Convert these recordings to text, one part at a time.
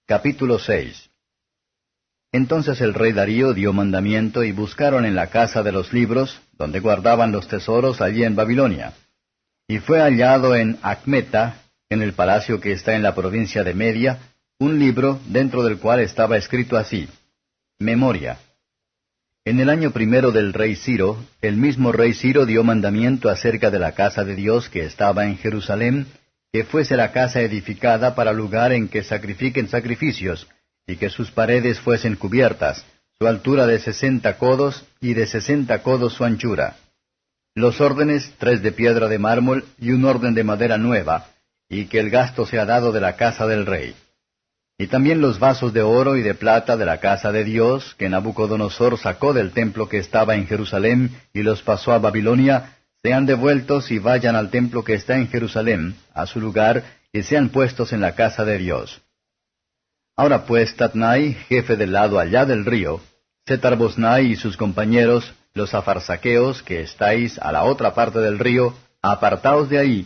Capítulo 6. Entonces el rey Darío dio mandamiento y buscaron en la casa de los libros, donde guardaban los tesoros allí en Babilonia. Y fue hallado en Acmeta, en el palacio que está en la provincia de Media, un libro dentro del cual estaba escrito así: Memoria. En el año primero del rey Ciro, el mismo rey Ciro dio mandamiento acerca de la casa de Dios que estaba en Jerusalén, que fuese la casa edificada para lugar en que sacrifiquen sacrificios, y que sus paredes fuesen cubiertas, su altura de 60 codos, y de 60 codos su anchura. Los órdenes, 3 de piedra de mármol, y un orden de madera nueva, y que el gasto sea dado de la casa del rey. Y también los vasos de oro y de plata de la casa de Dios, que Nabucodonosor sacó del templo que estaba en Jerusalén, y los pasó a Babilonia, sean devueltos y vayan al templo que está en Jerusalén, a su lugar, y sean puestos en la casa de Dios. Ahora pues Tatnai, jefe del lado allá del río, Setar-Boznai y sus compañeros, los afarsaqueos, que estáis a la otra parte del río, apartaos de ahí.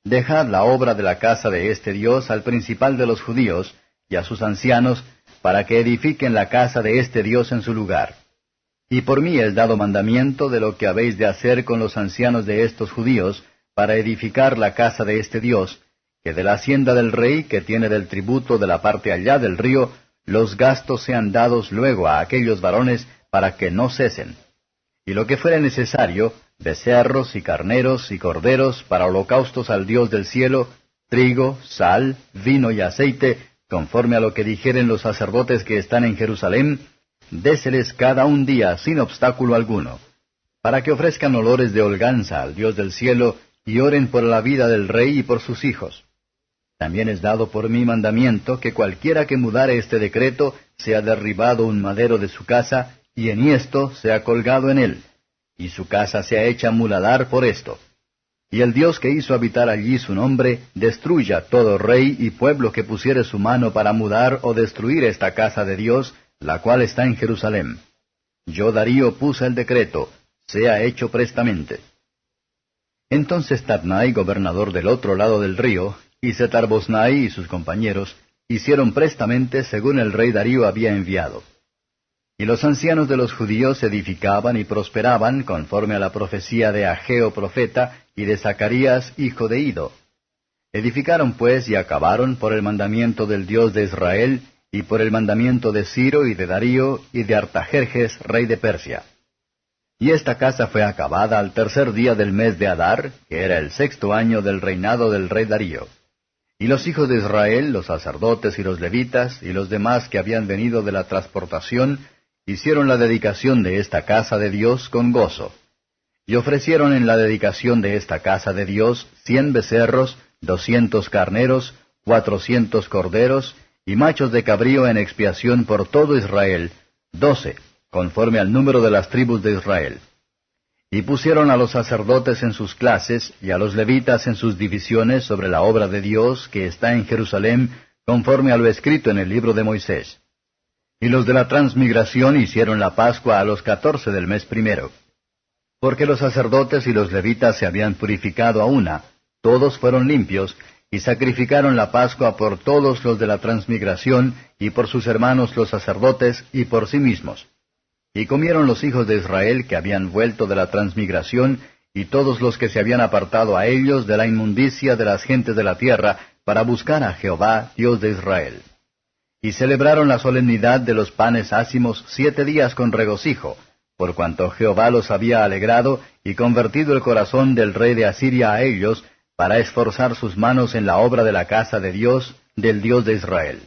Dejad la obra de la casa de este Dios al principal de los judíos, y a sus ancianos, para que edifiquen la casa de este Dios en su lugar. Y por mí es dado mandamiento de lo que habéis de hacer con los ancianos de estos judíos, para edificar la casa de este Dios, que de la hacienda del rey, que tiene del tributo de la parte allá del río, los gastos sean dados luego a aquellos varones, para que no cesen. Y lo que fuere necesario, becerros y carneros y corderos para holocaustos al Dios del cielo, trigo, sal, vino y aceite, conforme a lo que dijeren los sacerdotes que están en Jerusalén, déseles cada un día sin obstáculo alguno, para que ofrezcan olores de holganza al Dios del cielo, y oren por la vida del rey y por sus hijos. También es dado por mi mandamiento que cualquiera que mudare este decreto sea derribado un madero de su casa, y enhiesto sea colgado en él, y su casa sea hecha muladar por esto. Y el Dios que hizo habitar allí su nombre, destruya todo rey y pueblo que pusiere su mano para mudar o destruir esta casa de Dios, la cual está en Jerusalén. Yo Darío puse el decreto, sea hecho prestamente. Entonces Tatnai, gobernador del otro lado del río, y Setar-Boznai y sus compañeros, hicieron prestamente según el rey Darío había enviado. Y los ancianos de los judíos edificaban y prosperaban conforme a la profecía de Ageo profeta y de Zacarías hijo de Ido. Edificaron pues y acabaron por el mandamiento del Dios de Israel, y por el mandamiento de Ciro y de Darío y de Artajerjes, rey de Persia. Y esta casa fue acabada al tercer día del mes de Adar, que era el 6º año del reinado del rey Darío. Y los hijos de Israel, los sacerdotes y los levitas, y los demás que habían venido de la transportación, hicieron la dedicación de esta casa de Dios con gozo. Y ofrecieron en la dedicación de esta casa de Dios 100 becerros, 200 carneros, 400 corderos, y machos de cabrío en expiación por todo Israel, 12, conforme al número de las tribus de Israel. Y pusieron a los sacerdotes en sus clases, y a los levitas en sus divisiones sobre la obra de Dios que está en Jerusalén, conforme a lo escrito en el libro de Moisés. Y los de la transmigración hicieron la Pascua a los 14 del mes primero. Porque los sacerdotes y los levitas se habían purificado a una, todos fueron limpios, y sacrificaron la Pascua por todos los de la transmigración, y por sus hermanos los sacerdotes, y por sí mismos. Y comieron los hijos de Israel que habían vuelto de la transmigración, y todos los que se habían apartado a ellos de la inmundicia de las gentes de la tierra, para buscar a Jehová, Dios de Israel. Y celebraron la solemnidad de los panes ácimos 7 días con regocijo, por cuanto Jehová los había alegrado y convertido el corazón del rey de Asiria a ellos, para esforzar sus manos en la obra de la casa de Dios, del Dios de Israel.